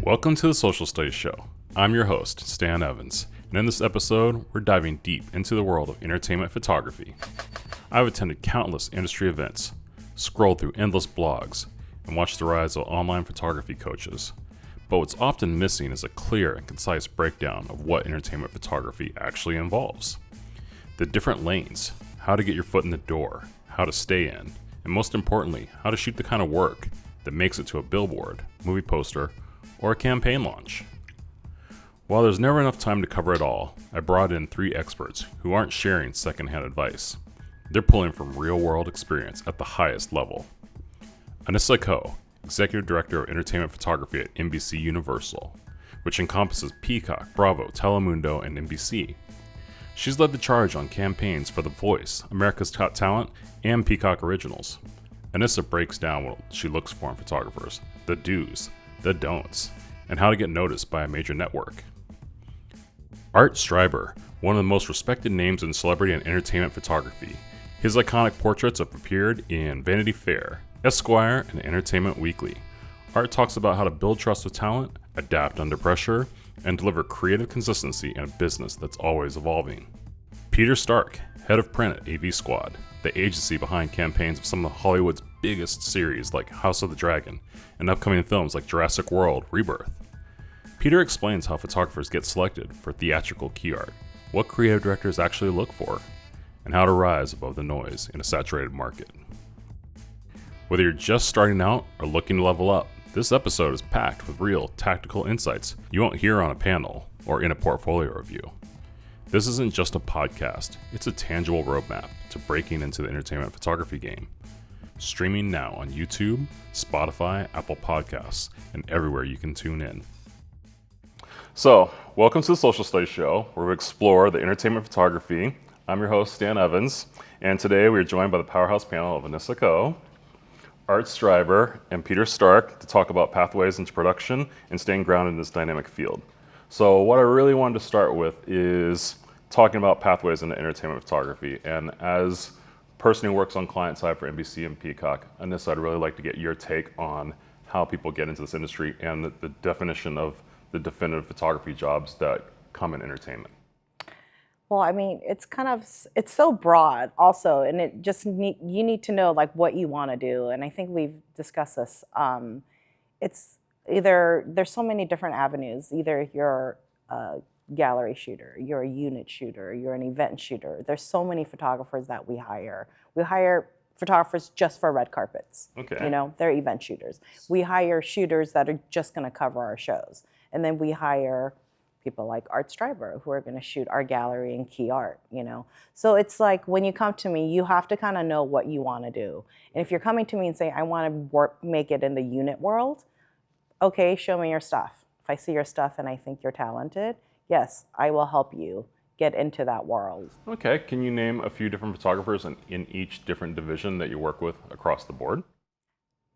Welcome to the Social Studies Show. I'm your host, Stan Evans, and in this episode, we're diving deep into the world of entertainment photography. I've attended countless industry events, scrolled through endless blogs, and watched the rise of online photography coaches. But what's often missing is a clear and concise breakdown of what entertainment photography actually involves. The different lanes, how to get your foot in the door, how to stay in, and most importantly, how to shoot the kind of work that makes it to a billboard, movie poster, or a campaign launch. While there's never enough time to cover it all, I brought in 3 experts who aren't sharing secondhand advice. They're pulling from real-world experience at the highest level. Anissa Koh, Executive Director of Entertainment Photography at NBCUniversal, which encompasses Peacock, Bravo, Telemundo, and NBC. She's led the charge on campaigns for The Voice, America's Got Talent, and Peacock Originals. Anissa breaks down what she looks for in photographers, the do's, the don'ts, and how to get noticed by a major network. Art Streiber, one of the most respected names in celebrity and entertainment photography. His iconic portraits have appeared in Vanity Fair, Esquire, and Entertainment Weekly. Art talks about how to build trust with talent, adapt under pressure, and deliver creative consistency in a business that's always evolving. Peter Stark, head of print at AV Squad, the agency behind campaigns of some of Hollywood's biggest series like House of the Dragon and upcoming films like Jurassic World: Rebirth. Peter explains how photographers get selected for theatrical key art, what creative directors actually look for, and how to rise above the noise in a saturated market. Whether you're just starting out or looking to level up, this episode is packed with real tactical insights you won't hear on a panel or in a portfolio review. This isn't just a podcast, it's a tangible roadmap to breaking into the entertainment photography game. Streaming now on YouTube, Spotify, Apple Podcasts, and everywhere you can tune in. So, welcome to the Social Studies Show, where we explore the entertainment photography. I'm your host, Stan Evans, and today we are joined by the powerhouse panel of Anissa Koh, Art Streiber, and Peter Stark to talk about pathways into production and staying grounded in this dynamic field. So what I really wanted to start with is talking about pathways into entertainment photography. And as a person who works on client side for NBC and Peacock, Anissa, I'd really like to get your take on how people get into this industry and the definition of the definitive photography jobs that come in entertainment. Well, I mean, it's so broad also, and it just you need to know like what you want to do. And I think we've discussed this. It's either, there's so many different avenues. Either you're a gallery shooter, you're a unit shooter, you're an event shooter. There's so many photographers that we hire. We hire photographers just for red carpets. Okay. You know, they're event shooters. We hire shooters that are just going to cover our shows. And then we hire people like Art Streiber who are going to shoot our gallery and key art, you know. So it's like when you come to me, you have to kind of know what you want to do. And if you're coming to me and say, I want to make it in the unit world, okay, show me your stuff. If I see your stuff and I think you're talented, yes, I will help you get into that world. Okay, can you name a few different photographers in each different division that you work with across the board?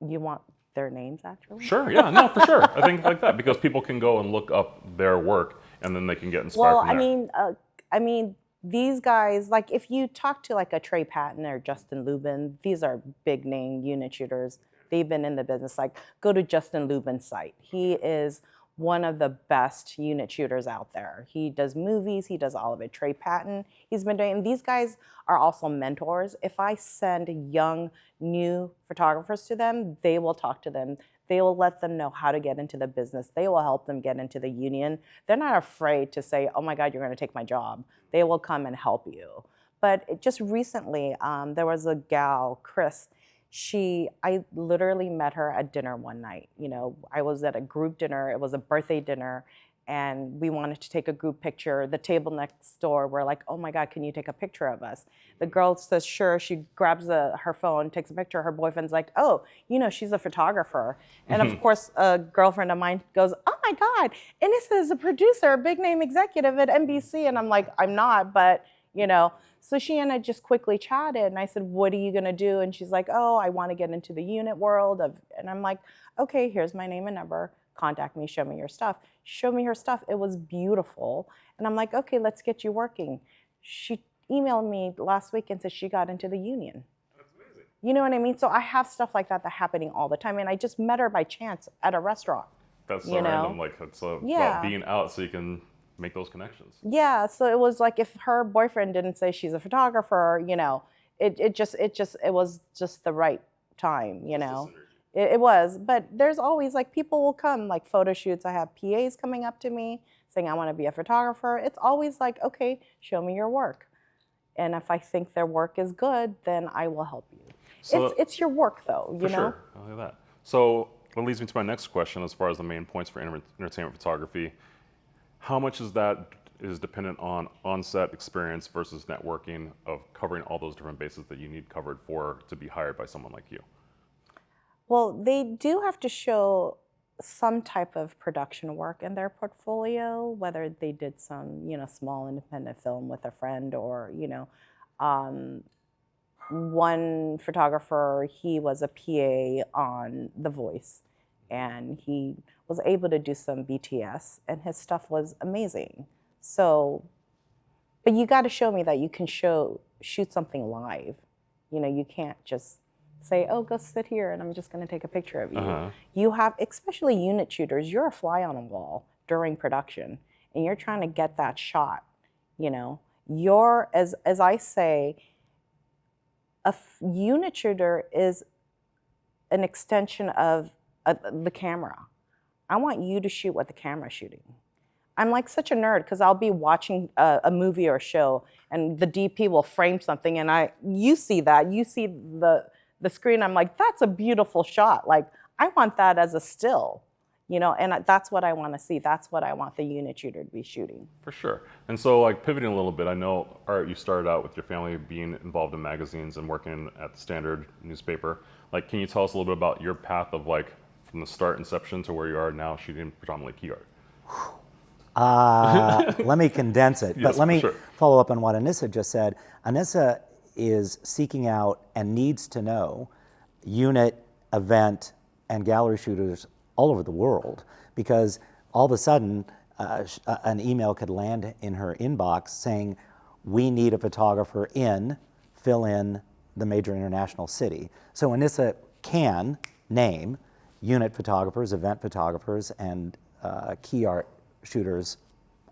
You want their names actually? Sure, yeah, no, for sure. I think like that, because people can go and look up their work and then they can get inspired from there. I mean, these guys, like if you talk to like a Trey Patton or Justin Lubin, these are big name unit shooters. They've been in the business. Like go to Justin Lubin's site. He is one of the best unit shooters out there. He does movies, he does all of it. Trey Patton, he's been doing, and these guys are also mentors. If I send young, new photographers to them, they will talk to them. They will let them know how to get into the business. They will help them get into the union. They're not afraid to say, oh my God, you're gonna take my job. They will come and help you. But just recently, there was a gal, Chris, I literally met her at dinner one night. You know, I was at a group dinner, it was a birthday dinner, and we wanted to take a group picture. The table next door, we're like, oh my God, can you take a picture of us? The girl says, sure. She grabs her phone, takes a picture. Her boyfriend's like, oh, you know, she's a photographer. And of course, a girlfriend of mine goes, oh my God, Anissa is a producer, a big name executive at NBC. And I'm like, I'm not, but you know. So she and I just quickly chatted, and I said, what are you gonna do? And she's like, oh, I wanna get into the unit world. And I'm like, okay, here's my name and number. Contact me, show me your stuff. She showed me her stuff. It was beautiful. And I'm like, okay, let's get you working. She emailed me last week and said she got into the union. That's amazing. You know what I mean? So I have stuff like that happening all the time. And I just met her by chance at a restaurant. That's so you know? random. Like it's about being out so you can make those connections. Yeah, so it was like if her boyfriend didn't say she's a photographer, it was just the right time, you know. It was, but there's always like people will come like photo shoots. I have PAs coming up to me saying I want to be a photographer. It's always like, okay, show me your work. And if I think their work is good, then I will help you. So it's your work though, you know? Sure, I like that. So that leads me to my next question as far as the main points for entertainment photography. How much is that is dependent on on-set experience versus networking of covering all those different bases that you need covered to be hired by someone like you? Well, they do have to show some type of production work in their portfolio, whether they did some, small independent film with a friend or, one photographer, he was a PA on The Voice and he was able to do some BTS and his stuff was amazing. So, but you got to show me that you can shoot something live. You can't just say, oh, go sit here and I'm just going to take a picture of you. You have, especially unit shooters, you're a fly on a wall during production and you're trying to get that shot, You're, as I say, unit shooter is an extension of the camera. I want you to shoot what the camera's shooting. I'm like such a nerd because I'll be watching a movie or a show and the DP will frame something and you see the screen. I'm like, that's a beautiful shot. Like, I want that as a still, and that's what I want to see. That's what I want the unit shooter to be shooting. For sure. And so, like, pivoting a little bit, I know, Art, you started out with your family being involved in magazines and working at the Standard newspaper. Like, can you tell us a little bit about your path of, like, from the start, inception, to where you are now shooting predominantly key art? Let me condense it, but let me follow up on what Anissa just said. Anissa is seeking out and needs to know unit, event, and gallery shooters all over the world, because all of a sudden an email could land in her inbox saying, we need a photographer fill in the major international city. So Anissa can name unit photographers, event photographers, and key art shooters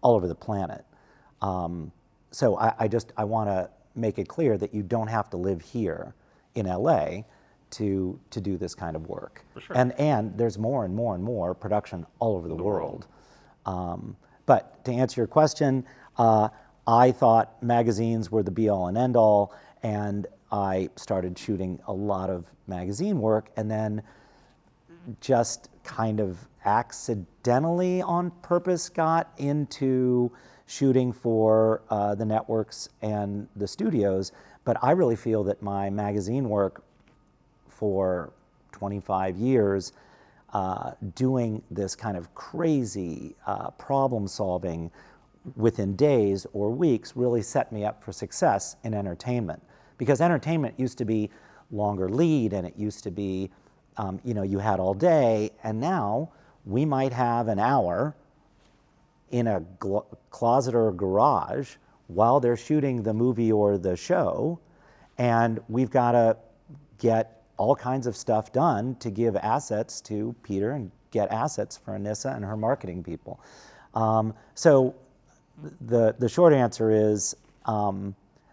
all over the planet. So I want to make it clear that you don't have to live here in LA to do this kind of work. For sure. And there's more and more and more production all over the world. But to answer your question, I thought magazines were the be-all and end-all, and I started shooting a lot of magazine work, and then just kind of accidentally on purpose got into shooting for the networks and the studios. But I really feel that my magazine work for 25 years, doing this kind of crazy problem solving within days or weeks, really set me up for success in entertainment. Because entertainment used to be longer lead, and it used to be, you had all day, and now we might have an hour in a closet or a garage while they're shooting the movie or the show, and we've got to get all kinds of stuff done to give assets to Peter and get assets for Anissa and her marketing people. So the short answer is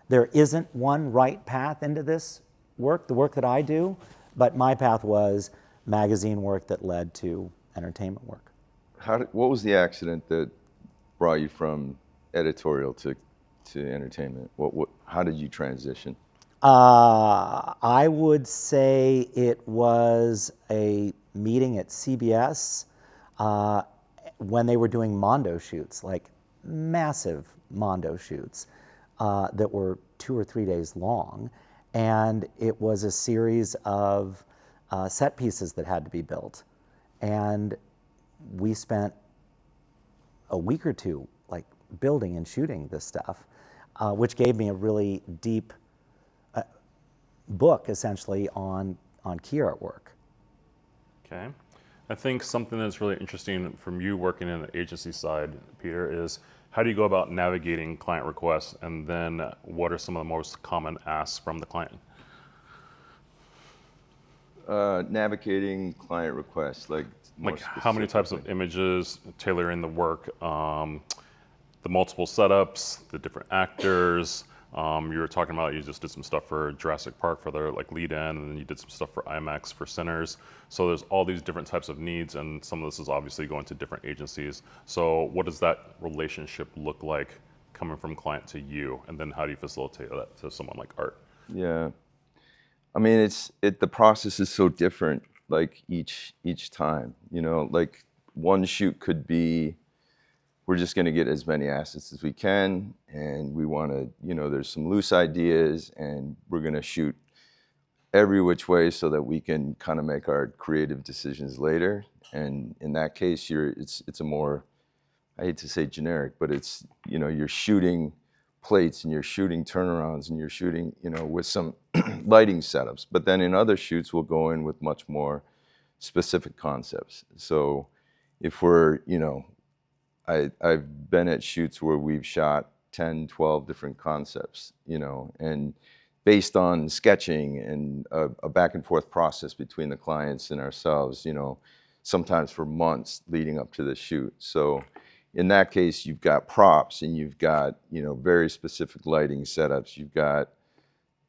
there isn't one right path into this work, the work that I do, but my path was magazine work that led to entertainment work. What was the accident that brought you from editorial to entertainment? How did you transition? I would say it was a meeting at CBS when they were doing Mondo shoots, like massive Mondo shoots that were 2 or 3 days long. And it was a series of set pieces that had to be built. And we spent a week or two like building and shooting this stuff, which gave me a really deep book essentially on key art work. Okay. I think something that's really interesting from you working in the agency side, Peter, is how do you go about navigating client requests, and then what are some of the most common asks from the client? Navigating client requests, like more Like how many types of specifically. images, tailoring the work, the multiple setups, the different actors. You were talking about you just did some stuff for Jurassic Park for their like lead in, and then you did some stuff for IMAX for Sinners. So there's all these different types of needs, and some of this is obviously going to different agencies. So what does that relationship look like coming from client to you, and then how do you facilitate that to someone like Art? Yeah, I mean, the process is so different, like each time. You know, like one shoot could be, we're just going to get as many assets as we can, and we want to, you know, there's some loose ideas, and we're going to shoot every which way so that we can kind of make our creative decisions later. And in that case, it's a more, I hate to say generic, but it's, you know, you're shooting plates and you're shooting turnarounds and you're shooting, you know, with some lighting setups. But then in other shoots, we'll go in with much more specific concepts. So if we're, you know, I've been at shoots where we've shot 10, 12 different concepts, you know, and based on sketching and a back and forth process between the clients and ourselves, you know, sometimes for months leading up to the shoot. So in that case, you've got props and you've got, you know, very specific lighting setups. You've got,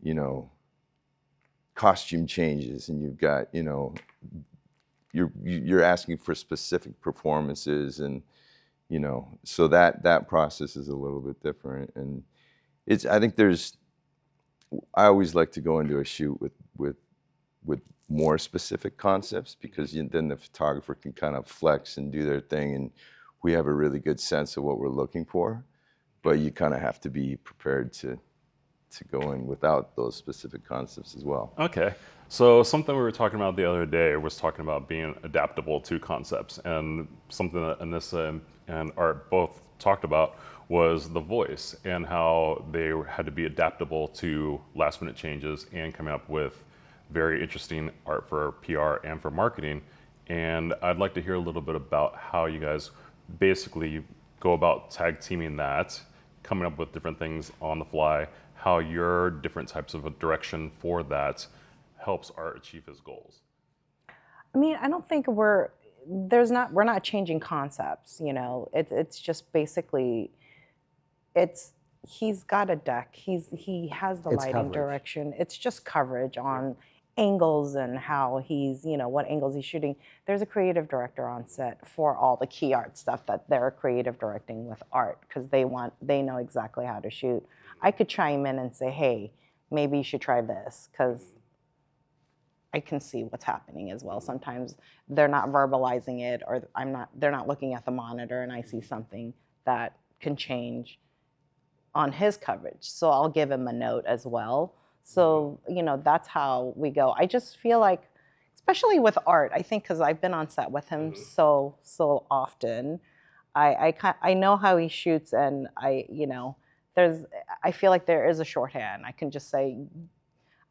you know, costume changes, and you've got, you know, you're asking for specific performances, and, you know, so that process is a little bit different. And I think I always like to go into a shoot with more specific concepts, because then the photographer can kind of flex and do their thing, and we have a really good sense of what we're looking for. But you kind of have to be prepared to go in without those specific concepts as well. Okay. So something we were talking about the other day was talking about being adaptable to concepts, and something that Anissa and Art both talked about was the voice and how they had to be adaptable to last minute changes and coming up with very interesting art for PR and for marketing. And I'd like to hear a little bit about how you guys basically go about tag teaming that, coming up with different things on the fly, how your different types of a direction for that helps Art achieve his goals. I mean, I don't think we're not changing concepts, you know. It's just basically, he's got a deck. He has the It's lighting coverage. direction. It's just coverage on angles and how he's, you know, what angles he's shooting. There's a creative director on set for all the key art stuff that they're creative directing with Art, because they know exactly how to shoot. I could chime in and say, hey, maybe you should try this, because I can see what's happening as well. Sometimes they're not verbalizing it, or they're not looking at the monitor, and I see something that can change on his coverage. So I'll give him a note as well. So, you know, that's how we go. I just feel like, especially with Art, I think because I've been on set with him so often, I know how he shoots, and I feel like there is a shorthand. I can just say,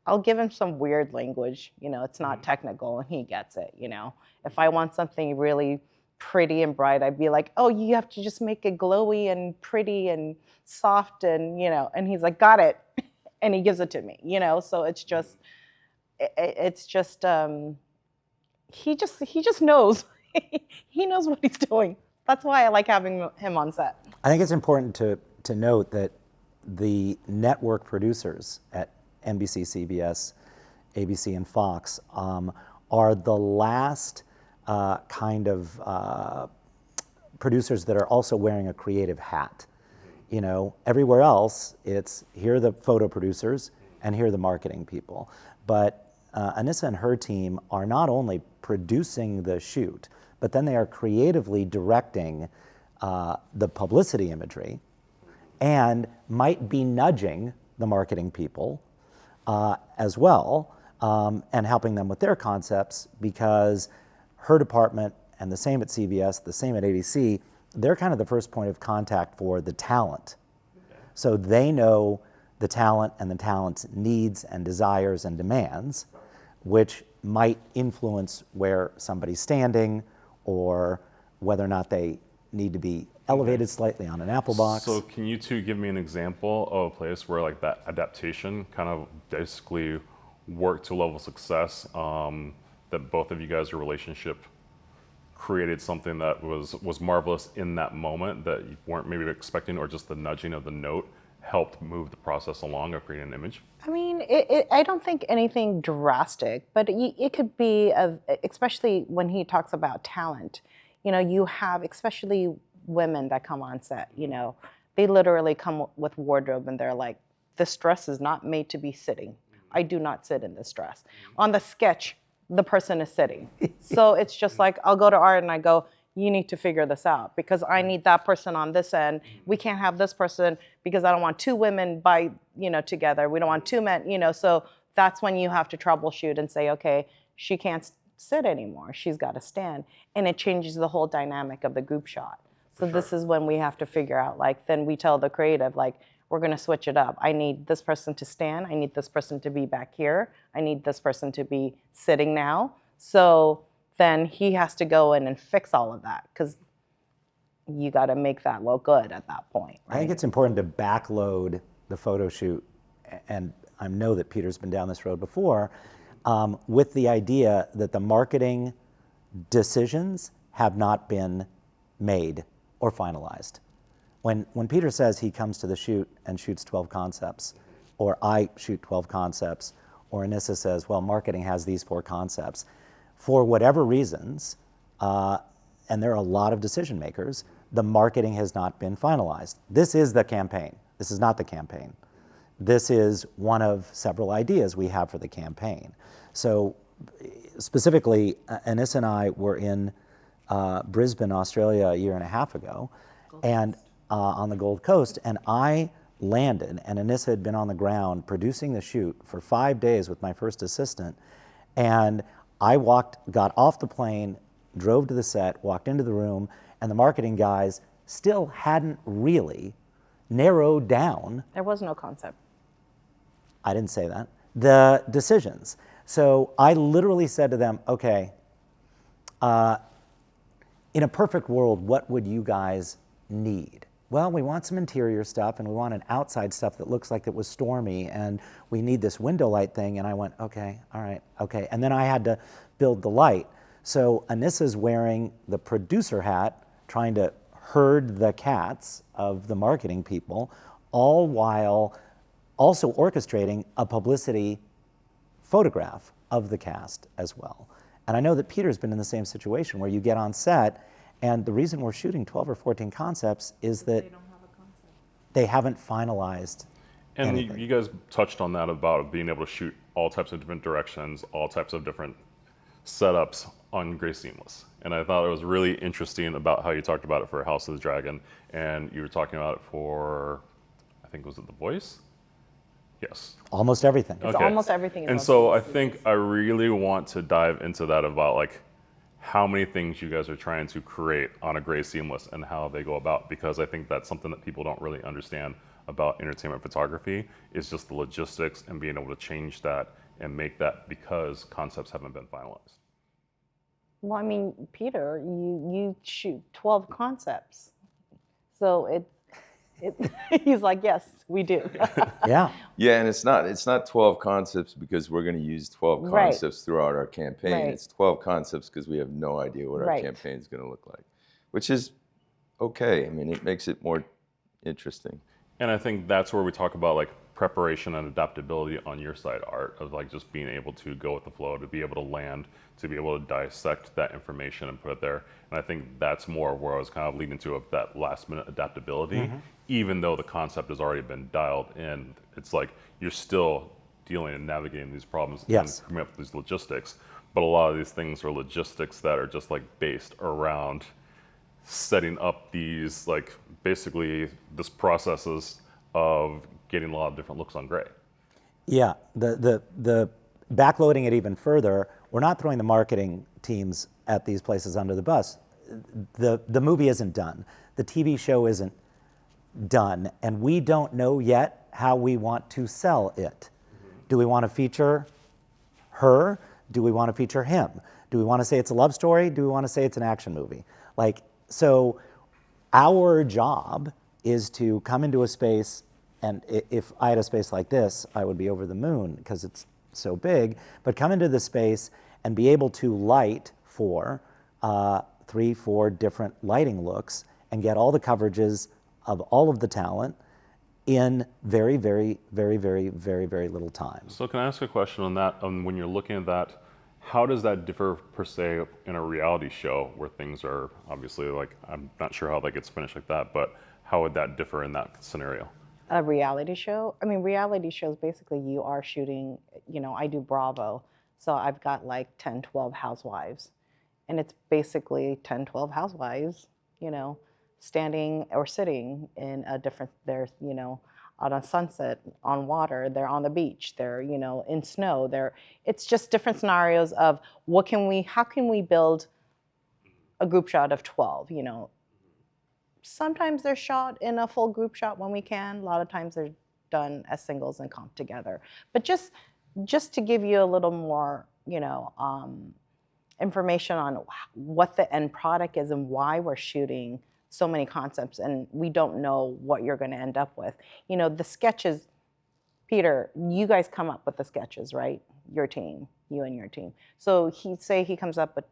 I'll give him some weird language, you know, it's not technical, and he gets it, you know. If I want something really pretty and bright, I'd be like, oh, you have to just make it glowy and pretty and soft, and, you know, and he's like, got it. And he gives it to me, you know. So he just knows. He knows what he's doing. That's why I like having him on set. I think it's important to note that the network producers at NBC, CBS, ABC, and Fox are the last kind of producers that are also wearing a creative hat. You know, everywhere else, it's here are the photo producers and here are the marketing people. But Anissa and her team are not only producing the shoot, but then they are creatively directing the publicity imagery, and might be nudging the marketing people as well, and helping them with their concepts, because her department, and the same at CBS, the same at ABC, they're kind of the first point of contact for the talent. So they know the talent and the talent's needs and desires and demands, which might influence where somebody's standing, or whether or not they need to be elevated slightly on an apple box. So can you two give me an example of a place where like that adaptation kind of basically worked to a level of success that both of you guys, your relationship created something that was marvelous in that moment that you weren't maybe expecting, or just the nudging of the note helped move the process along of creating an image? I mean, I don't think anything drastic, but it could be, especially when he talks about talent. You know, you have, especially women that come on set, you know, they literally come with wardrobe and they're like, this dress is not made to be sitting. I do not sit in this dress. On the sketch, the person is sitting. So it's just like, I'll go to art and I go, you need to figure this out because I need that person on this end. We can't have this person because I don't want two women together. We don't want two men, so that's when you have to troubleshoot and say, okay, she can't sit anymore. She's got to stand. And it changes the whole dynamic of the group shot. So this is when we have to figure out, then we tell the creative, we're going to switch it up. I need this person to stand. I need this person to be back here. I need this person to be sitting now. So then he has to go in and fix all of that because you got to make that look good at that point. Right? I think it's important to backload the photo shoot, and I know that Peter's been down this road before, with the idea that the marketing decisions have not been made or finalized. When Peter says he comes to the shoot and shoots 12 concepts, or I shoot 12 concepts, or Anissa says, well, marketing has these 4 concepts, for whatever reasons, and there are a lot of decision makers, the marketing has not been finalized. This is the campaign. This is not the campaign. This is one of several ideas we have for the campaign. So specifically, Anissa and I were in Brisbane, Australia a year and a half ago, and on the Gold Coast, and I landed, and Anissa had been on the ground producing the shoot for 5 days with my first assistant, and I got off the plane, drove to the set, walked into the room, and the marketing guys still hadn't really narrowed down. There was no concept. I didn't say that. The decisions. So I literally said to them, okay, in a perfect world, what would you guys need? Well, we want some interior stuff and we want an outside stuff that looks like it was stormy and we need this window light thing. And I went, okay, all right, okay. And then I had to build the light. So Anissa's wearing the producer hat, trying to herd the cats of the marketing people, all while also orchestrating a publicity photograph of the cast as well. And I know that Peter's been in the same situation where you get on set and the reason we're shooting 12 or 14 concepts is that they don't have a concept. They haven't finalized anything. You guys touched on that about being able to shoot all types of different directions, all types of different setups on Gray Seamless. And I thought it was really interesting about how you talked about it for House of the Dragon, and you were talking about it for, I think, was it The Voice? Yes. Almost everything. It's almost everything. And so I think I really want to dive into that about how many things you guys are trying to create on a Gray Seamless and how they go about, because I think that's something that people don't really understand about entertainment photography is just the logistics and being able to change that and make that because concepts haven't been finalized. Well, I mean, Peter, you shoot 12 concepts. So he's like, yes, we do. Yeah. Yeah, and it's not 12 concepts because we're going to use 12 concepts throughout our campaign. Right. It's 12 concepts because we have no idea what our campaign is going to look like, which is okay. I mean, it makes it more interesting. And I think that's where we talk about preparation and adaptability on your side, Art, of just being able to go with the flow, to be able to land, to be able to dissect that information and put it there. And I think that's more where I was kind of leading to of that last minute adaptability, even though the concept has already been dialed in. It's you're still dealing and navigating these problems and coming up with these logistics. But a lot of these things are logistics that are just based around setting up these basically this processes of getting a lot of different looks on Gray. Yeah, the backloading it even further, we're not throwing the marketing teams at these places under the bus. The movie isn't done. The TV show isn't done, and we don't know yet how we want to sell it. Do we want to feature her? Do we want to feature him? Do we want to say it's a love story? Do we want to say it's an action movie? So our job is to come into a space, and if I had a space like this, I would be over the moon because it's so big, but come into the space and be able to light for 3, 4 different lighting looks and get all the coverages of all of the talent in very, very, very, very, very, very little time. So can I ask a question on that? When you're looking at that, how does that differ per se in a reality show where things are obviously like, I'm not sure how that gets finished like that, but how would that differ in that scenario? A reality show? I mean, reality shows, basically you are shooting, I do Bravo, so I've got like 10, 12 housewives. And it's basically 10, 12 housewives, standing or sitting in a different, out on sunset, on water, they're on the beach, they're, in snow, it's just different scenarios of how can we build a group shot of 12, Sometimes they're shot in a full group shot when we can. A lot of times they're done as singles and comped together. But just to give you a little more, information on what the end product is and why we're shooting so many concepts, and we don't know what you're going to end up with. The sketches, Peter, you guys come up with the sketches, right? Your team, you and your team. So he comes up with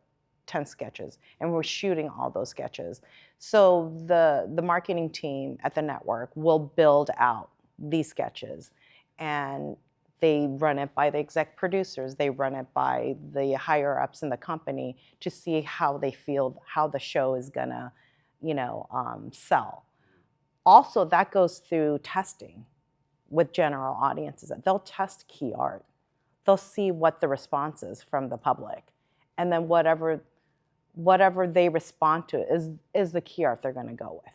10 sketches, and we're shooting all those sketches. So the marketing team at the network will build out these sketches, and they run it by the exec producers. They run it by the higher ups in the company to see how they feel, how the show is gonna, sell. Also, that goes through testing with general audiences. They'll test key art. They'll see what the response is from the public, and then whatever they respond to is the key art they're going to go with.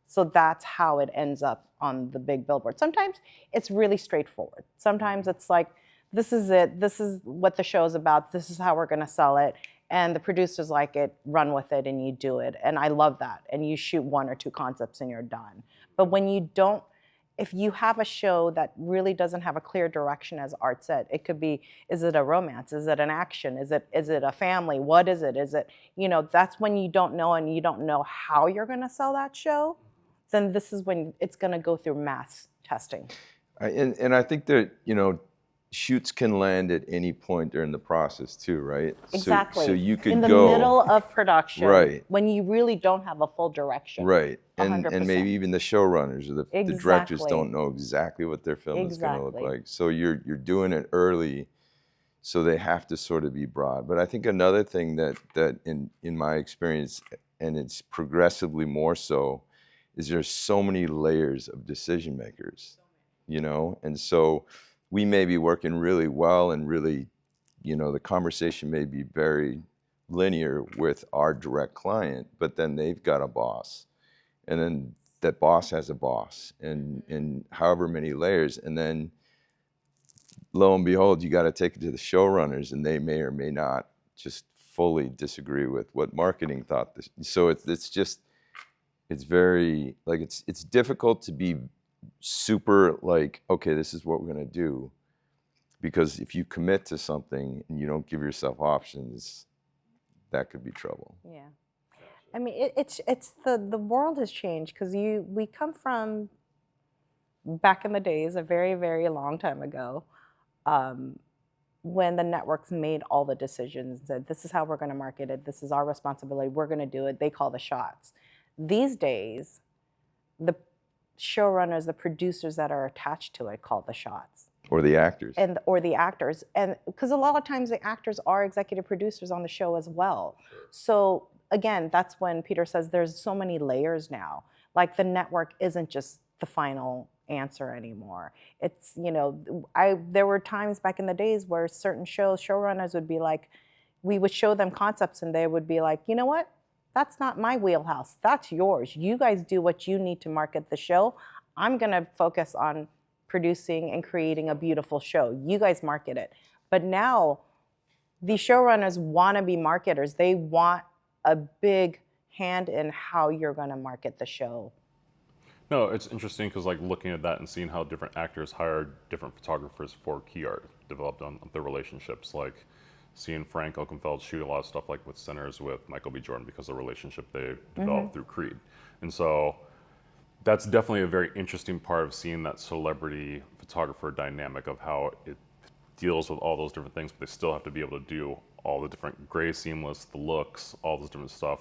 So that's how it ends up on the big billboard. Sometimes it's really straightforward. Sometimes it's like, this is it. This is what the show is about. This is how we're going to sell it. And the producers like it, run with it, and you do it. And I love that. And you shoot 1 or 2 concepts and you're done. But when you don't, if you have a show that really doesn't have a clear direction, as Art said, it could be, is it a romance? Is it an action? Is it a family? What is it? Is it, that's when you don't know, and you don't know how you're going to sell that show. Then this is when it's going to go through mass testing. And I think that, shoots can land at any point during the process too, right? Exactly. So you could in the go middle of production, right, when you really don't have a full direction. right, and 100%. maybe even the showrunners or the directors Exactly. don't know exactly what their film is going to look Exactly. like. So you're doing it early, so they have to sort of be broad. But I think another thing that in my experience, and it's progressively more so, is there's so many layers of decision makers, and so we may be working really well and really, the conversation may be very linear with our direct client, but then they've got a boss, and then that boss has a boss, and however many layers, and then lo and behold, you got to take it to the showrunners, and they may or may not just fully disagree with what marketing thought. So it's very, like, it's difficult to be super like, okay, this is what we're going to do, because if you commit to something and you don't give yourself options, that could be trouble. Yeah. I mean, it's the world has changed, because we come from back in the days, a very, very long time ago, when the networks made all the decisions, said, this is how we're going to market it, this is our responsibility, we're going to do it, they call the shots. These days, the showrunners, the producers that are attached to it, call the shots. Or the actors. Or the actors. And because a lot of times the actors are executive producers on the show as well. So again, that's when Peter says there's so many layers now. Like, the network isn't just the final answer anymore. It's, there were times back in the days where certain showrunners would be like, we would show them concepts and they would be like, you know what? That's not my wheelhouse. That's yours. You guys do what you need to market the show. I'm going to focus on producing and creating a beautiful show. You guys market it. But now, the showrunners want to be marketers. They want a big hand in how you're going to market the show. No, it's interesting because, like, looking at that and seeing how different actors hired different photographers for key art, developed on their relationships, like seeing Frank Oakenfeld shoot a lot of stuff like with Sinners with Michael B. Jordan because of the relationship they developed through Creed. And so that's definitely a very interesting part of seeing that celebrity photographer dynamic of how it deals with all those different things, but they still have to be able to do all the different gray seamless, the looks, all this different stuff,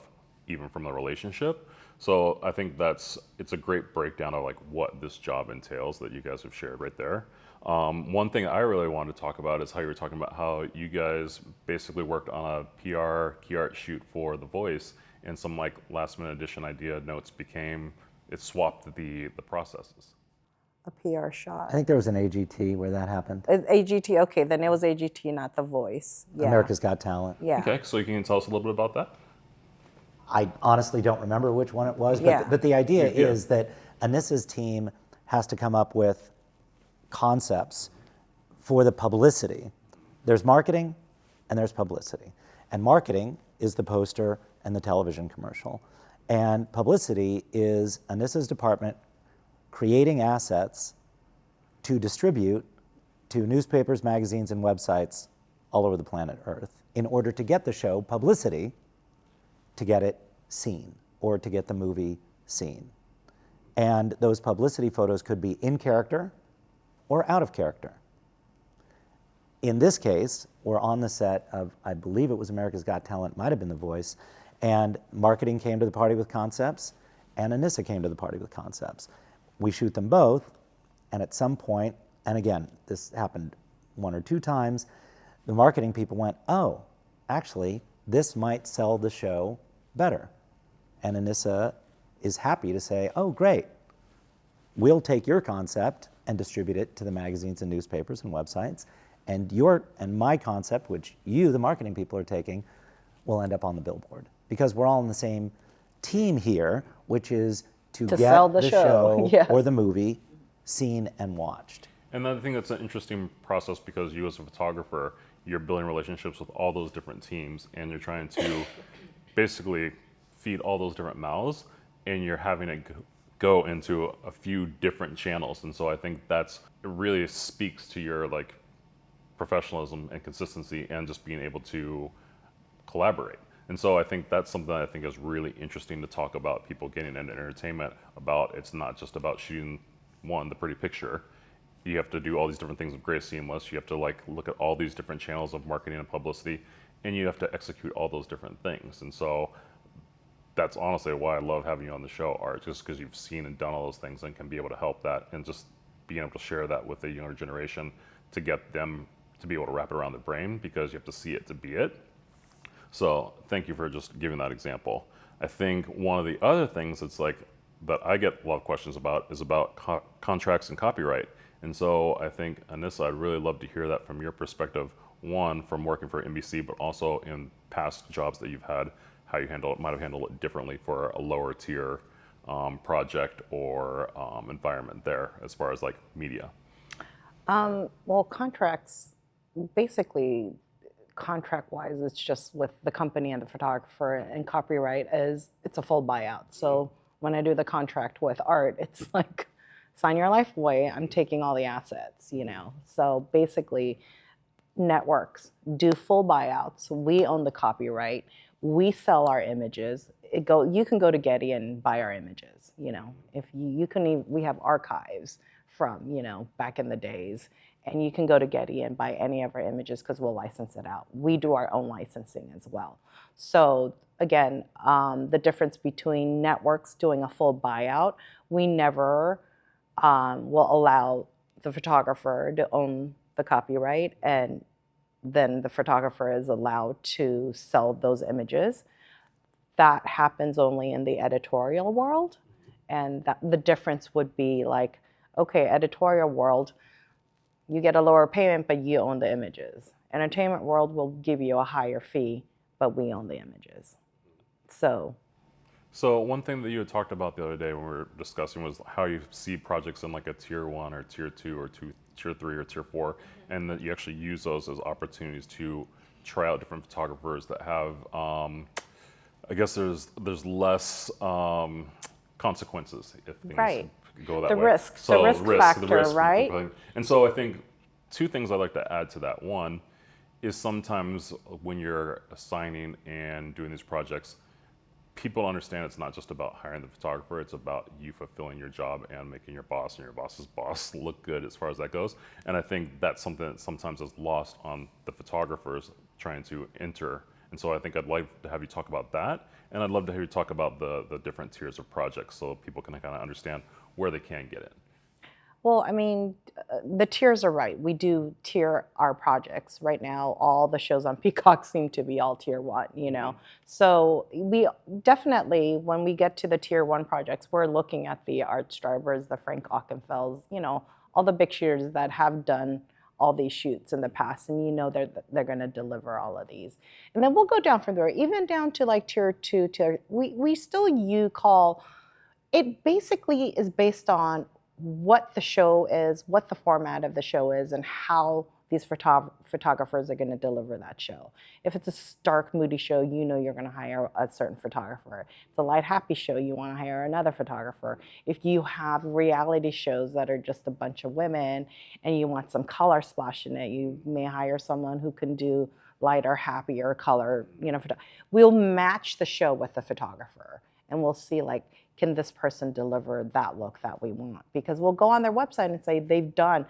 even from the relationship. So I think it's a great breakdown of like what this job entails that you guys have shared right there. One thing I really wanted to talk about is how you were talking about how you guys basically worked on a PR key art shoot for The Voice, and some like last minute addition idea notes it swapped the processes. A PR shot. I think there was an AGT where that happened. AGT, okay, then it was AGT, not The Voice. Yeah. America's Got Talent. Yeah. Okay, so you can tell us a little bit about that? I honestly don't remember which one it was, Yeah. but the idea Yeah. is that Anissa's team has to come up with concepts for the publicity. There's marketing and there's publicity. And marketing is the poster and the television commercial. And publicity is Anissa's department creating assets to distribute to newspapers, magazines, and websites all over the planet Earth in order to get the show publicity, to get it seen, or to get the movie seen. And those publicity photos could be in character or out of character. In this case, we're on the set of, I believe it was America's Got Talent, might have been The Voice, and marketing came to the party with concepts, and Anissa came to the party with concepts. We shoot them both, and at some point, and again, this happened 1 or 2 times, the marketing people went, oh, actually, this might sell the show better. And Anissa is happy to say, oh, great, we'll take your concept and distribute it to the magazines and newspapers and websites, and my concept, which you, the marketing people, are taking, will end up on the billboard. Because we're all in the same team here, which is to get sell the show Yes. or the movie seen and watched. And I think that's an interesting process because you as a photographer, you're building relationships with all those different teams, and you're trying to basically feed all those different mouths, and you're having to go into a few different channels. And so I think it really speaks to your like professionalism and consistency and just being able to collaborate. And so I think that's something that I think is really interesting to talk about, people getting into entertainment about. It's not just about shooting the pretty picture. You have to do all these different things with gray seamless. You have to like look at all these different channels of marketing and publicity, and you have to execute all those different things. And so that's honestly why I love having you on the show, Art, just because you've seen and done all those things and can be able to help that and just being able to share that with the younger generation to get them to be able to wrap it around their brain, because you have to see it to be it. So thank you for just giving that example. I think one of the other things that I get a lot of questions about is about contracts and copyright. And so I think, Anissa, I'd really love to hear that from your perspective, one, from working for NBC, but also in past jobs that you've had, how you might have handled it differently for a lower tier project or environment there as far as like media. Well, contracts, basically, contract-wise, it's just with the company and the photographer, and copyright it's a full buyout. So when I do the contract with Art, it's like, sign your life away, I'm taking all the assets, So basically, networks do full buyouts. We own the copyright. We sell our images. You can go to Getty and buy our images. If you can even, we have archives from back in the days, and you can go to Getty and buy any of our images because we'll license it out. We do our own licensing as well. So again, the difference between networks doing a full buyout, we never will allow the photographer to own the copyright, and then the photographer is allowed to sell those images. That happens only in the editorial world, and the difference would be like, okay, editorial world, you get a lower payment, but you own the images. Entertainment world will give you a higher fee, but we own the images. So one thing that you had talked about the other day when we were discussing was how you see projects in like a tier 1 or tier 2 or tier 3 or tier 4, and that you actually use those as opportunities to try out different photographers that have, I guess there's less consequences if things right. go that the way. risk, So the risk factor, right? And so I think 2 things I'd like to add to that. One is sometimes when you're assigning and doing these projects, people understand it's not just about hiring the photographer, it's about you fulfilling your job and making your boss and your boss's boss look good as far as that goes. And I think that's something that sometimes is lost on the photographers trying to enter. And so I think I'd like to have you talk about that. And I'd love to hear you talk about the different tiers of projects so people can kind of understand where they can get it. Well, I mean, the tiers are right. We do tier our projects. Right now, all the shows on Peacock seem to be all tier 1, you know. Mm-hmm. So we definitely, when we get to the tier 1 projects, we're looking at the Art Streibers, the Frank Ockenfelds, you know, all the big shooters that have done all these shoots in the past, and you know they're going to deliver all of these. And then we'll go down from there, even down to like tier 2, we still call, it basically is based on what the show is, what the format of the show is, and how these photographers are going to deliver that show. If it's a stark, moody show, you know you're going to hire a certain photographer. If it's a light, happy show, you want to hire another photographer. If you have reality shows that are just a bunch of women and you want some color splash in it, you may hire someone who can do lighter, happier color. You know, we'll match the show with the photographer, and we'll see, like, can this person deliver that look that we want? Because we'll go on their website and say, they've done,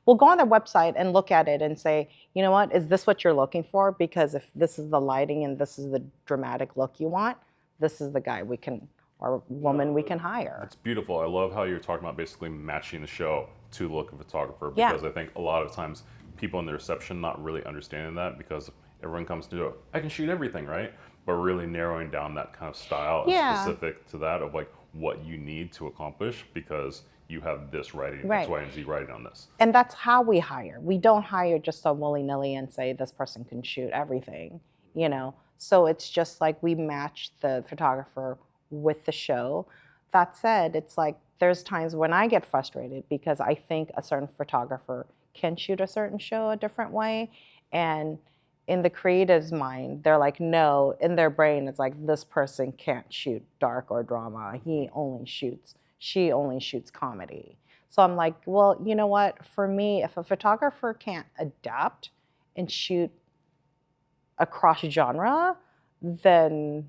we'll go on their website and look at it and say, you know what, is this what you're looking for? Because if this is the lighting and this is the dramatic look you want, this is the guy we can, or woman we can hire. It's beautiful. I love how you're talking about basically matching the show to the look of a photographer, because I think a lot of times people in the reception not really understanding that, because everyone comes to it, I can shoot everything, right? But really narrowing down that kind of style specific to that of like what you need to accomplish, because you have this writing, X, Y, and Z writing on this. And that's how we hire. We don't hire just so willy-nilly and say this person can shoot everything, you know? So it's just like we match the photographer with the show. That said, it's like there's times when I get frustrated because I think a certain photographer can shoot a certain show a different way, and in the creative's mind, they're like, no, in their brain, it's like, this person can't shoot dark or drama. She only shoots comedy. So I'm like, well, you know what? For me, if a photographer can't adapt and shoot across genre, then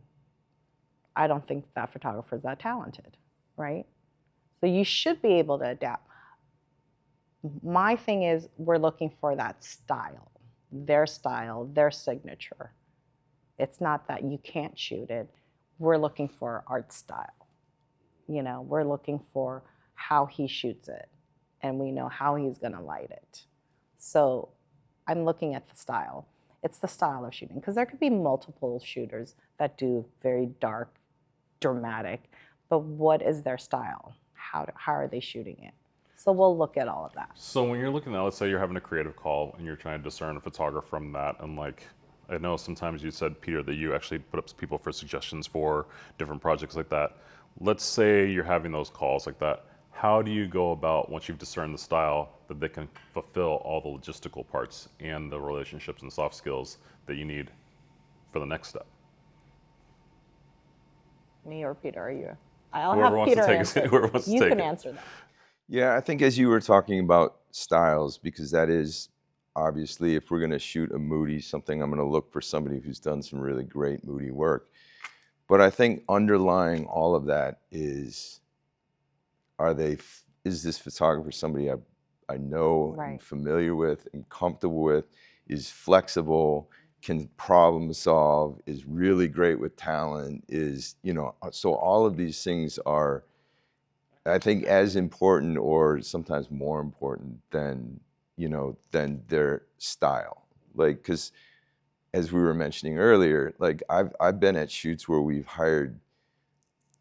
I don't think that photographer is that talented, right? So you should be able to adapt. My thing is, we're looking for that style, their signature. It's not that you can't shoot it. We're looking for art style. You know, we're looking for how he shoots it, and we know how he's going to light it. So I'm looking at the style. It's the style of shooting, because there could be multiple shooters that do very dark, dramatic, but what is their style? How are they shooting it? So we'll look at all of that. So when you're looking at, let's say you're having a creative call and you're trying to discern a photographer from that, and like, I know sometimes you said, Peter, that you actually put up people for suggestions for different projects like that. Let's say you're having those calls like that. How do you go about, once you've discerned the style, that they can fulfill all the logistical parts and the relationships and soft skills that you need for the next step? Me or Peter, are you? I'll have Peter answer. You can answer that. Yeah, I think as you were talking about styles, because that is obviously, if we're going to shoot a moody something, I'm going to look for somebody who's done some really great moody work. But I think underlying all of that is, is this photographer somebody I know, and familiar with, and comfortable with, is flexible, can problem solve, is really great with talent, is, you know, so all of these things are, I think, as important or sometimes more important than, you know, than their style. Like, because as we were mentioning earlier, like I've been at shoots where we've hired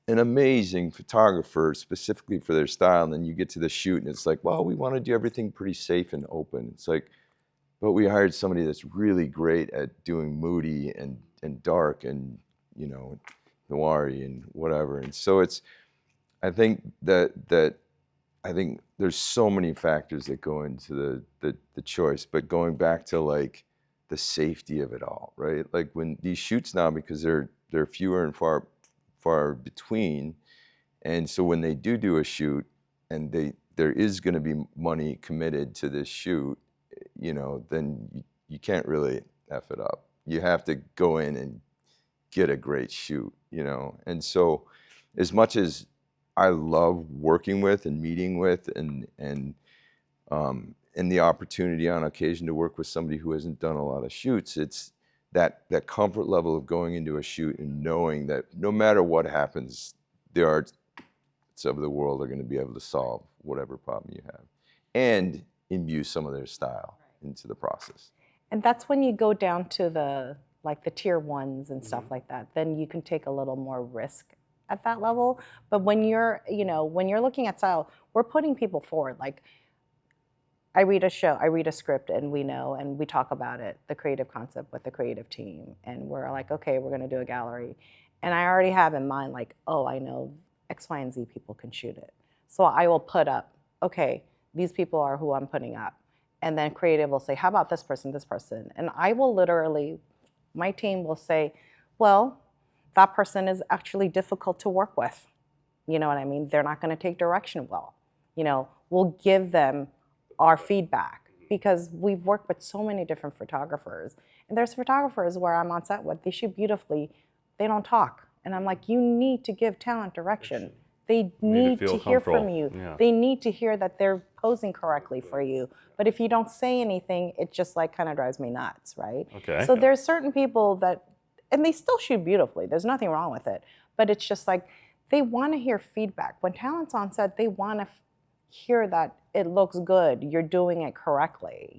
an amazing photographer specifically for their style, and then you get to the shoot and it's like, well, we want to do everything pretty safe and open. It's like, but we hired somebody that's really great at doing moody and dark and, you know, noir-y and whatever. And so it's, I think that I think there's so many factors that go into the choice, but going back to like the safety of it all, right? Like when these shoots now, because they're fewer and far between, and so when they do a shoot and there is going to be money committed to this shoot, you know, then you can't really F it up. You have to go in and get a great shoot, you know? And so as much as I love working with and meeting with and the opportunity on occasion to work with somebody who hasn't done a lot of shoots, it's that comfort level of going into a shoot and knowing that no matter what happens, the artists of the world are going to be able to solve whatever problem you have and imbue some of their style into the process. And that's when you go down to the tier ones and stuff like that. Then you can take a little more risk at that level. But when you're looking at style, we're putting people forward. Like, I read a script, and we talk about it, the creative concept with the creative team, and we're like, okay, we're going to do a gallery, and I already have in mind, like, oh, I know X, Y, and Z people can shoot it, so I will put up, okay, these people are who I'm putting up, and then creative will say, how about this person, and I will literally, my team will say, well, that person is actually difficult to work with, you know what I mean? They're not going to take direction well, we'll give them our feedback, because we've worked with so many different photographers, and there's photographers where I'm on set with, they shoot beautifully, they don't talk, and I'm like, you need to give talent direction. They need to hear from you. Yeah. They need to hear that they're posing correctly for you. But if you don't say anything, it just like kind of drives me nuts, right? Okay. So there's certain people that, and they still shoot beautifully, there's nothing wrong with it, but it's just like, they want to hear feedback. When talent's on set, they want to hear that it looks good, you're doing it correctly,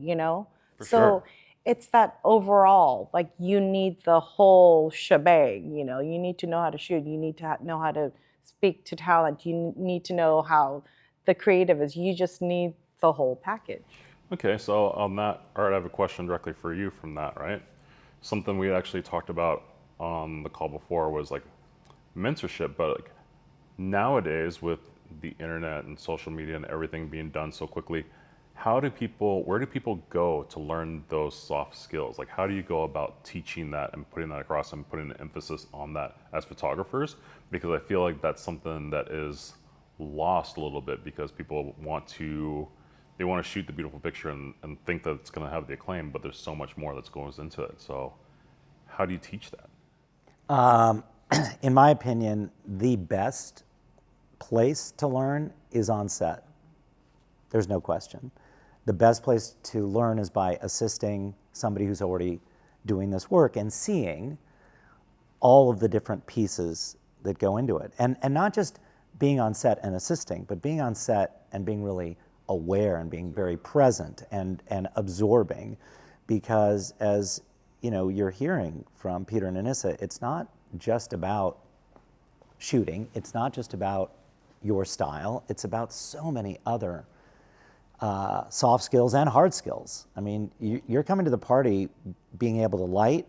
For so sure. It's that overall, like, you need the whole shebang, you need to know how to shoot, you need to know how to speak to talent, you need to know how the creative is, you just need the whole package. Okay, so on that, Art, I have a question directly for you from that, right? Something we actually talked about on the call before was like mentorship, but like nowadays with the internet and social media and everything being done so quickly, where do people go to learn those soft skills? Like, how do you go about teaching that and putting that across and putting an emphasis on that as photographers? Because I feel like that's something that is lost a little bit, because people want to shoot the beautiful picture and think that it's going to have the acclaim, but there's so much more that goes into it. So how do you teach that? In my opinion, the best place to learn is on set. There's no question. The best place to learn is by assisting somebody who's already doing this work and seeing all of the different pieces that go into it. And not just being on set and assisting, but being on set and being really aware and being very present and absorbing, because as you're hearing from Peter and Anissa, it's not just about shooting, it's not just about your style, it's about so many other soft skills and hard skills. I mean, you're coming to the party being able to light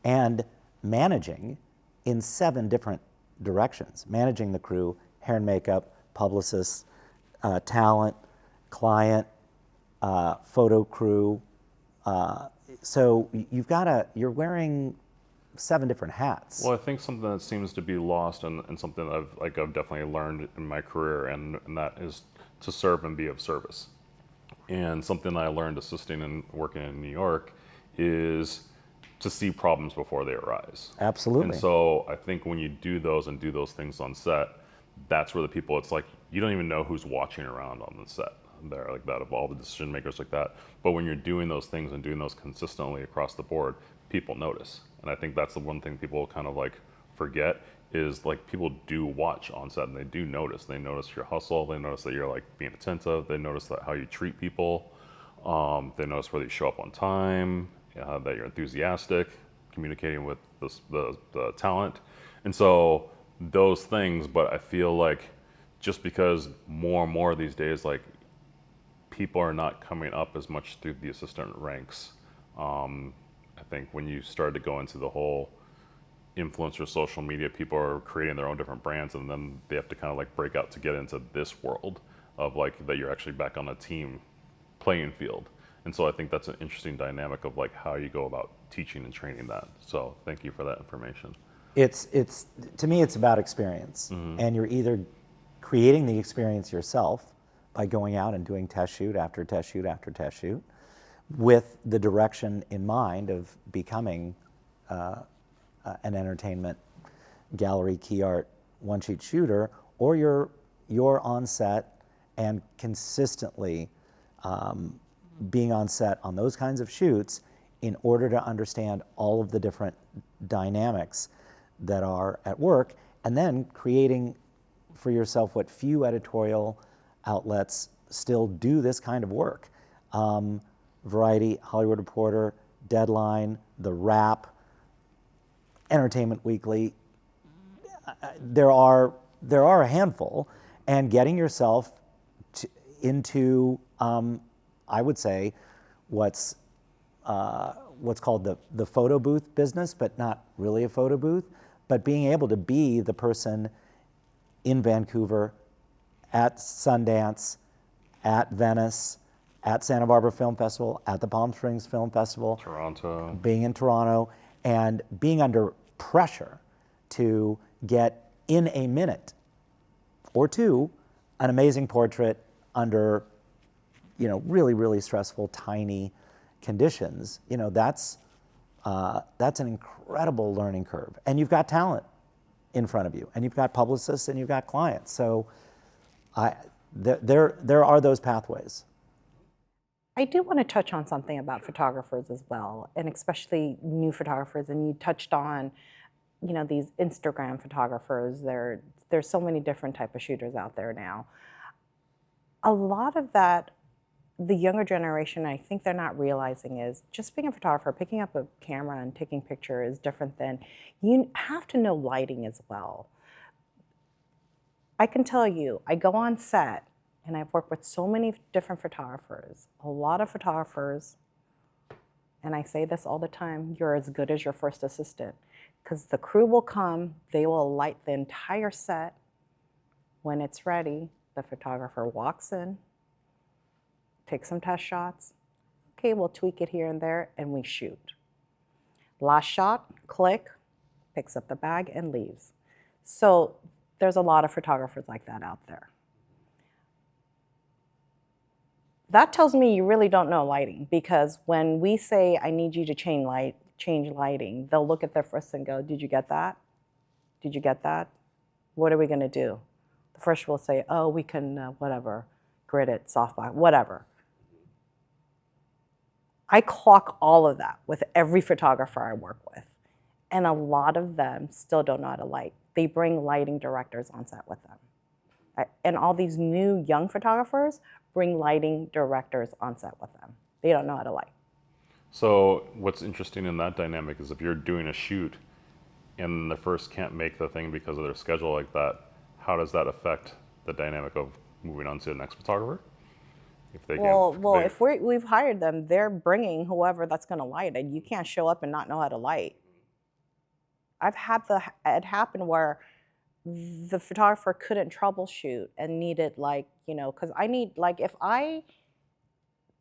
and managing in 7 different directions. Managing the crew, hair and makeup, publicists, talent, client, photo crew. So you're wearing 7 different hats. Well, I think something that seems to be lost and something that I've definitely learned in my career, and that is to serve and be of service. And something that I learned assisting and working in New York is to see problems before they arise. Absolutely. And so I think when you do those things on set, that's where the people, it's like you don't even know who's watching around on the set there, like that, of all the decision makers like that. But when you're doing those things and doing those consistently across the board, people notice. And I think that's the one thing people kind of like forget, is like people do watch on set and they do notice. They notice your hustle, they notice that you're like being attentive, they notice that how you treat people, they notice whether you show up on time, that you're enthusiastic, communicating with the talent. And so those things, but I feel like just because more and more these days, like people are not coming up as much through the assistant ranks. I think when you start to go into the whole influencer social media, people are creating their own different brands, and then they have to kind of like break out to get into this world of like that you're actually back on a team playing field. And so I think that's an interesting dynamic of like how you go about teaching and training that. So thank you for that information. It's to me, it's about experience. Mm-hmm. And you're either creating the experience yourself by going out and doing test shoot after test shoot after test shoot, with the direction in mind of becoming an entertainment gallery, key art, one-sheet shooter, or you're on set and consistently being on set on those kinds of shoots in order to understand all of the different dynamics that are at work, and then creating for yourself what few editorial outlets still do this kind of work. Variety, Hollywood Reporter, Deadline, The Wrap, Entertainment Weekly. There are a handful, and getting yourself into, I would say, what's called the photo booth business, but not really a photo booth, but being able to be the person in Vancouver, at Sundance, at Venice, at Santa Barbara Film Festival, at the Palm Springs Film Festival, Toronto, being in Toronto, and being under pressure to get in a minute or two an amazing portrait under, really, really stressful, tiny conditions. That's an incredible learning curve. And you've got talent in front of you, and you've got publicists, and you've got clients. So there are those pathways. I do want to touch on something about photographers as well, and especially new photographers. And you touched on, these Instagram photographers. There's so many different type of shooters out there now. A lot of that, the younger generation, I think they're not realizing, is just being a photographer, picking up a camera and taking pictures is different than, you have to know lighting as well. I can tell you, I go on set and I've worked with so many different photographers, a lot of photographers, and I say this all the time, you're as good as your first assistant, because the crew will come, they will light the entire set. When it's ready, the photographer walks in, takes some test shots. Okay, we'll tweak it here and there, and we shoot. Last shot, click, picks up the bag and leaves. So there's a lot of photographers like that out there. That tells me you really don't know lighting, because when we say, I need you to change lighting, they'll look at their first and go, did you get that? Did you get that? What are we gonna do? The first will say, oh, we can, whatever, grid it, softbox, whatever. I clock all of that with every photographer I work with. And a lot of them still don't know how to light. They bring lighting directors on set with them. And all these new young photographers bring lighting directors on set with them. They don't know how to light. So what's interesting in that dynamic is if you're doing a shoot and the first can't make the thing because of their schedule like that, how does that affect the dynamic of moving on to the next photographer? If they if we've hired them, they're bringing whoever that's going to light it. You can't show up and not know how to light. I've had it happen where the photographer couldn't troubleshoot and needed because I need, if I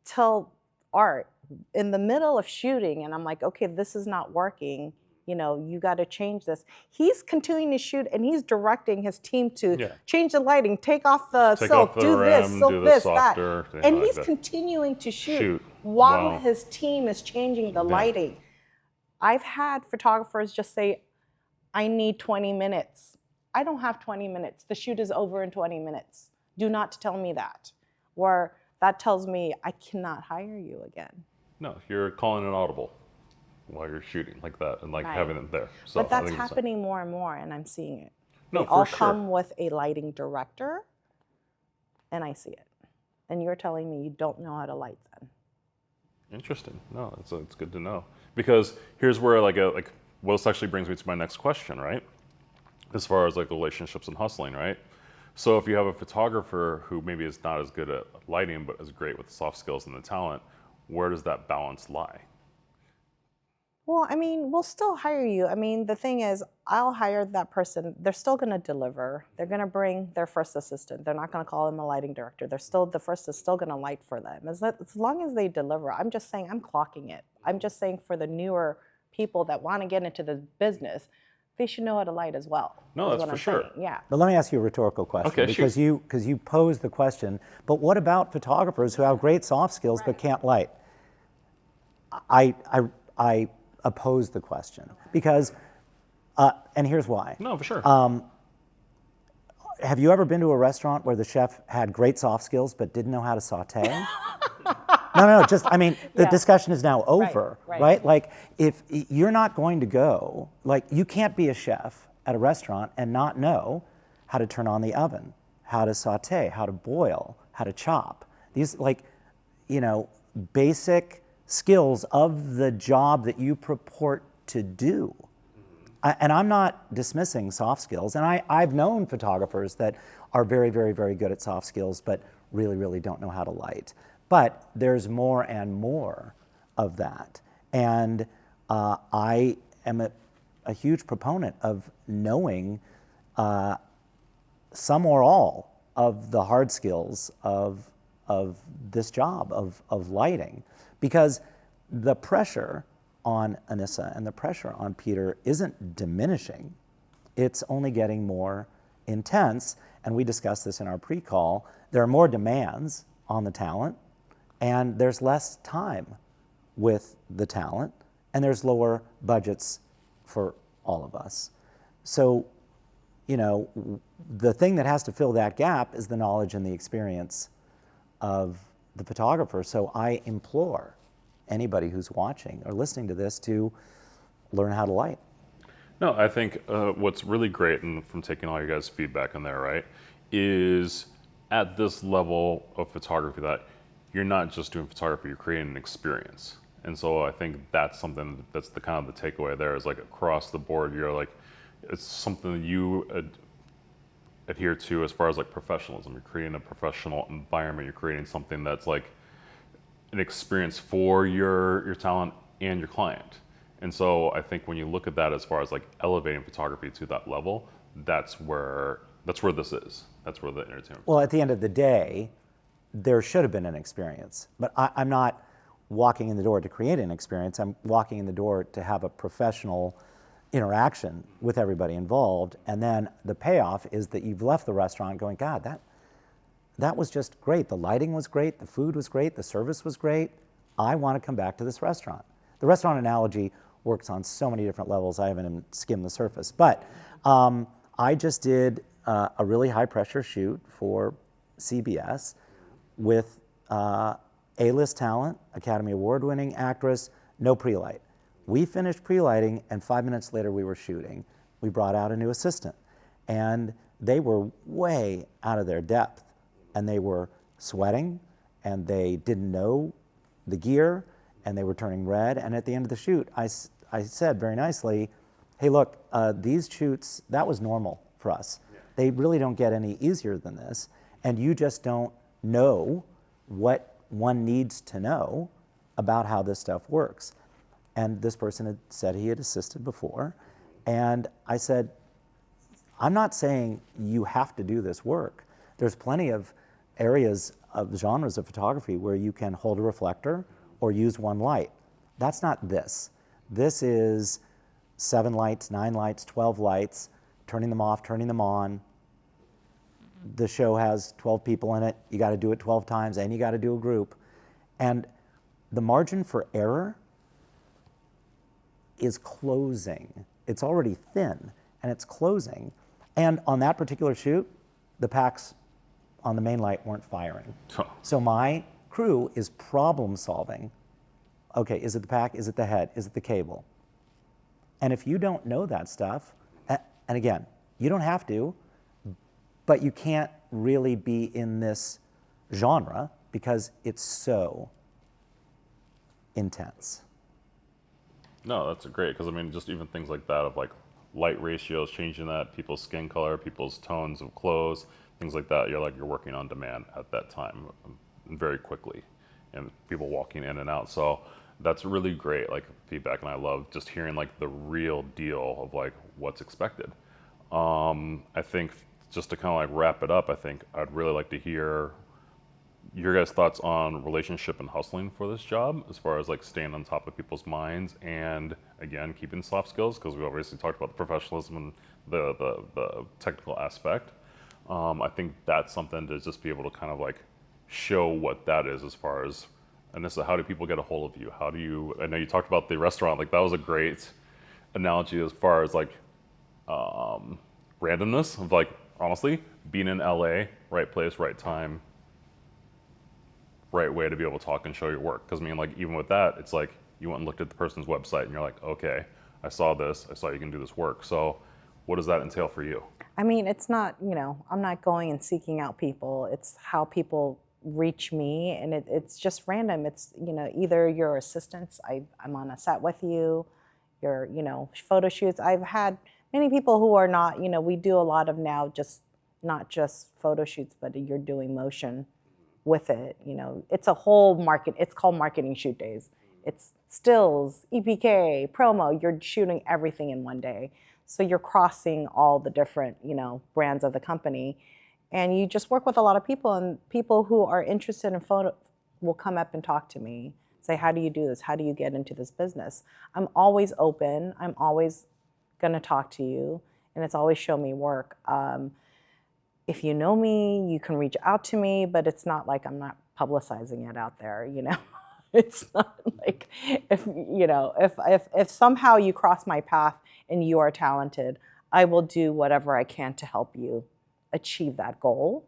tell Art in the middle of shooting and I'm like, okay, this is not working, you got to change this. He's continuing to shoot and he's directing his team to change the lighting, take off the silk, do this, silk this, that. And he's continuing to shoot while his team is changing the lighting. I've had photographers just say, I need 20 minutes. I don't have 20 minutes. The shoot is over in 20 minutes. Do not tell me that. Or that tells me I cannot hire you again. No, you're calling an audible while you're shooting like that and having them there. So but that's happening more and more, and I'm seeing it. No, they all come with a lighting director, and I see it. And you're telling me you don't know how to light then. Interesting. No, it's good to know. Because here's where well, this actually brings me to my next question, right? As far as relationships and hustling, right? So if you have a photographer who maybe is not as good at lighting but is great with the soft skills and the talent, where does that balance lie? Well, we'll still hire you. The thing is, I'll hire that person. They're still going to deliver. They're going to bring their first assistant. They're not going to call them a lighting director. The first is still going to light for them. As long as they deliver, I'm just saying, I'm clocking it. I'm just saying for the newer people that want to get into the business, they should know how to light as well. No, that's for sure. Yeah. But let me ask you a rhetorical question, because you posed the question. But what about photographers who have great soft skills but can't light? I oppose the question, because And here's why. No, for sure. Have you ever been to a restaurant where the chef had great soft skills but didn't know how to saute? No, just, I mean, the discussion is now over, right? Like, if you're not going to go, like, you can't be a chef at a restaurant and not know how to turn on the oven, how to saute, how to boil, how to chop. These, like, you know, basic skills of the job that you purport to do. And I'm not dismissing soft skills. And I've known photographers that are very, very, very good at soft skills, but really, really don't know how to light. But there's more and more of that. And I am a huge proponent of knowing some or all of the hard skills of this job of lighting. Because the pressure on Anissa and the pressure on Peter isn't diminishing. It's only getting more intense. And we discussed this in our pre-call. There are more demands on the talent, and there's less time with the talent, and there's lower budgets for all of us. So, you know, the thing that has to fill that gap is the knowledge and the experience of the photographer. So I implore anybody who's watching or listening to this to learn how to light. No, I think what's really great, and from taking all your guys' feedback on there, right, is at this level of photography that you're not just doing photography, you're creating an experience. And so I think that's something that's the kind of the takeaway there is like across the board, you're like, it's something that you adhere to as far as like professionalism. You're creating a professional environment. You're creating something that's like an experience for your talent and your client. And so I think when you look at that as far as like elevating photography to that level, that's where this is. That's where the entertainment. Well, at the end of the day, there should have been an experience, but I'm not walking in the door to create an experience. I'm walking in the door to have a professional interaction with everybody involved. And then the payoff is that you've left the restaurant going, God, that was just great. The lighting was great. The food was great. The service was great. I want to come back to this restaurant. The restaurant analogy works on so many different levels. I haven't even skimmed the surface. But I just did a really high pressure shoot for CBS with A-list talent, Academy Award winning actress, no pre-light. We finished pre-lighting and 5 minutes later we were shooting. We brought out a new assistant and they were way out of their depth and they were sweating and they didn't know the gear and they were turning red. And at the end of the shoot, I said very nicely, hey, look, these shoots, that was normal for us. Yeah. They really don't get any easier than this. And you just don't know what one needs to know about how this stuff works. And this person had said he had assisted before. And I said, I'm not saying you have to do this work. There's plenty of areas of genres of photography where you can hold a reflector or use one light. That's not this. This is 7 lights, 9 lights, 12 lights, turning them off, turning them on. The show has 12 people in it. You got to do it 12 times and you got to do a group. And the margin for error is closing. It's already thin and it's closing. And on that particular shoot, the packs on the main light weren't firing. So my crew is problem solving. Okay, is it the pack? Is it the head? Is it the cable? And if you don't know that stuff, and again, you don't have to, but you can't really be in this genre because it's so intense. No, that's great, because I mean, just even things like that of like light ratios, changing that, people's skin color, people's tones of clothes, things like that. You're working on demand at that time very quickly, and people walking in and out. So that's really great, like feedback, and I love just hearing like the real deal of like what's expected. I think just to kind of like wrap it up, I think I'd really like to hear your guys' thoughts on relationship and hustling for this job, as far as like staying on top of people's minds and again keeping soft skills, because we obviously talked about the professionalism and the technical aspect. I think that's something to just be able to kind of like show what that is, as far as, Anissa, how do people get a hold of you? How do you, I know you talked about the restaurant, like that was a great analogy as far as like randomness of like, honestly, being in LA, right place, right time, right way to be able to talk and show your work. Because I mean, like, even with that, it's like you went and looked at the person's website and you're like, okay, I saw this, I saw you can do this work. So what does that entail for you? I mean, it's not, I'm not going and seeking out people. It's how people reach me, and it's just random. It's, either your assistants, I'm on a set with you, your, photo shoots. I've had many people who are not, we do a lot of now not just photo shoots, but you're doing motion with it. It's a whole market. It's called marketing shoot days. It's stills, EPK, promo. You're shooting everything in one day. So you're crossing all the different, brands of the company, and you just work with a lot of people, and people who are interested in photo will come up and talk to me, say, how do you do this? How do you get into this business? I'm always open. I'm always going to talk to you, and it's always show me work. If you know me, you can reach out to me, but it's not like I'm not publicizing it out there, It's not like if somehow you cross my path and you are talented, I will do whatever I can to help you achieve that goal,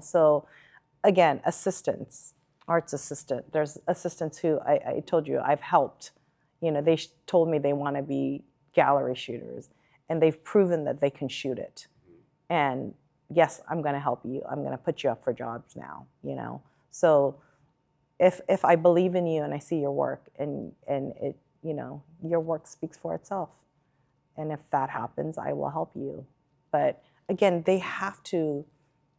So again, assistants, arts assistant. There's assistants who I told you I've helped. They told me they want to be gallery shooters, and they've proven that they can shoot it. And yes, I'm going to help you. I'm going to put you up for jobs now, So if I believe in you and I see your work and it, your work speaks for itself. And if that happens, I will help you. But again, they have to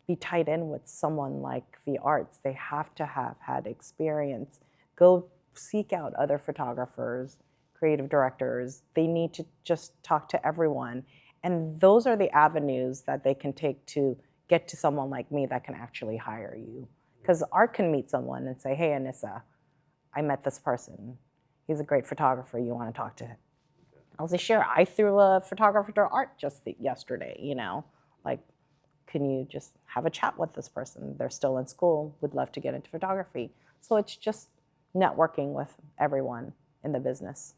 be tied in with someone like the arts. They have to have had experience. Go seek out other photographers, creative directors. They need to just talk to everyone. And those are the avenues that they can take to get to someone like me that can actually hire you. Because art can meet someone and say, hey, Anissa, I met this person. He's a great photographer. You want to talk to him? I'll say, sure. I threw a photographer to art just yesterday, Like, can you just have a chat with this person? They're still in school, would love to get into photography. So it's just networking with everyone in the business.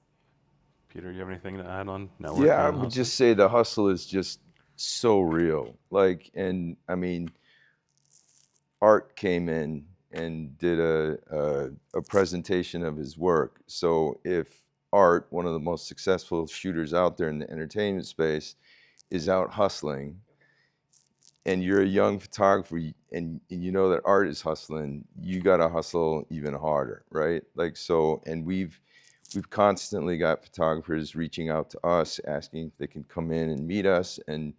Peter, you have anything to add on networking? Yeah, I would just say the hustle is just so real. Like, and I mean, Art came in and did a presentation of his work. So if Art, one of the most successful shooters out there in the entertainment space, is out hustling, and you're a young photographer, and you know that Art is hustling, you gotta hustle even harder, right? Like, so, and we've constantly got photographers reaching out to us, asking if they can come in and meet us. And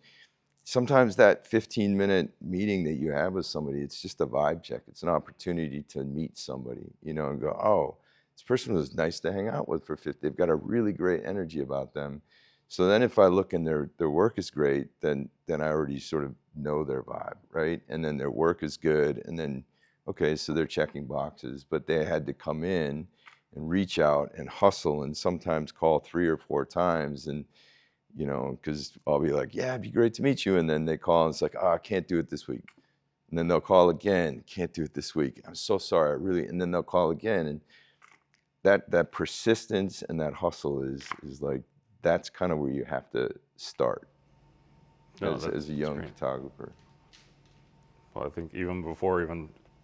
sometimes that 15-minute meeting that you have with somebody, it's just a vibe check. It's an opportunity to meet somebody, and go, oh, this person was nice to hang out with for 50. They've got a really great energy about them. So then if I look and their work is great, then I already sort of know their vibe, right? And then their work is good. And then, okay, so they're checking boxes, but they had to come in and reach out and hustle and sometimes call 3 or 4 times. And, because I'll be like, yeah, it'd be great to meet you. And then they call and it's like, oh, I can't do it this week. And then they'll call again, can't do it this week. I'm so sorry, and then they'll call again. And that persistence and that hustle is like, that's kind of where you have to start as a young photographer. Well, I think even before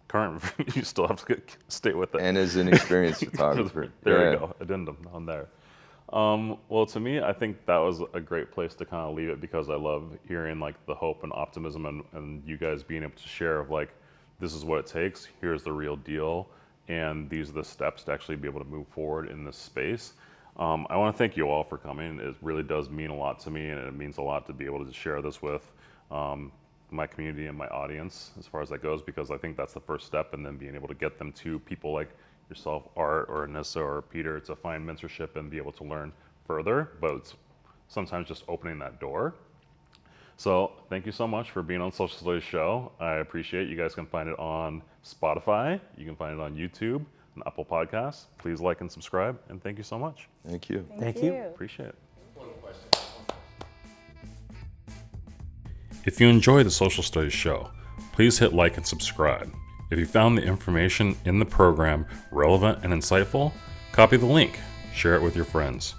current, you still have to stay with it. And as an experienced photographer. There you go, addendum on there. Well, to me, I think that was a great place to kind of leave it, because I love hearing like the hope and optimism and you guys being able to share of like, this is what it takes, here's the real deal, and these are the steps to actually be able to move forward in this space. I want to thank you all for coming. It really does mean a lot to me, and it means a lot to be able to share this with my community and my audience as far as that goes, because I think that's the first step, and then being able to get them to people like yourself, Art, or Anissa, or Peter, to find mentorship and be able to learn further, but it's sometimes just opening that door. So thank you so much for being on Social Studies Show. I appreciate it. You guys can find it on Spotify, you can find it on YouTube, and Apple Podcasts. Please like and subscribe, and thank you so much. Thank you. Thank you. Appreciate it. If you enjoy the Social Studies Show, please hit like and subscribe. If you found the information in the program relevant and insightful, copy the link, share it with your friends.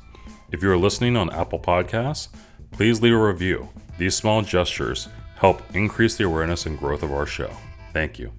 If you are listening on Apple Podcasts, Please leave a review. These small gestures help increase the awareness and growth of our show. Thank you.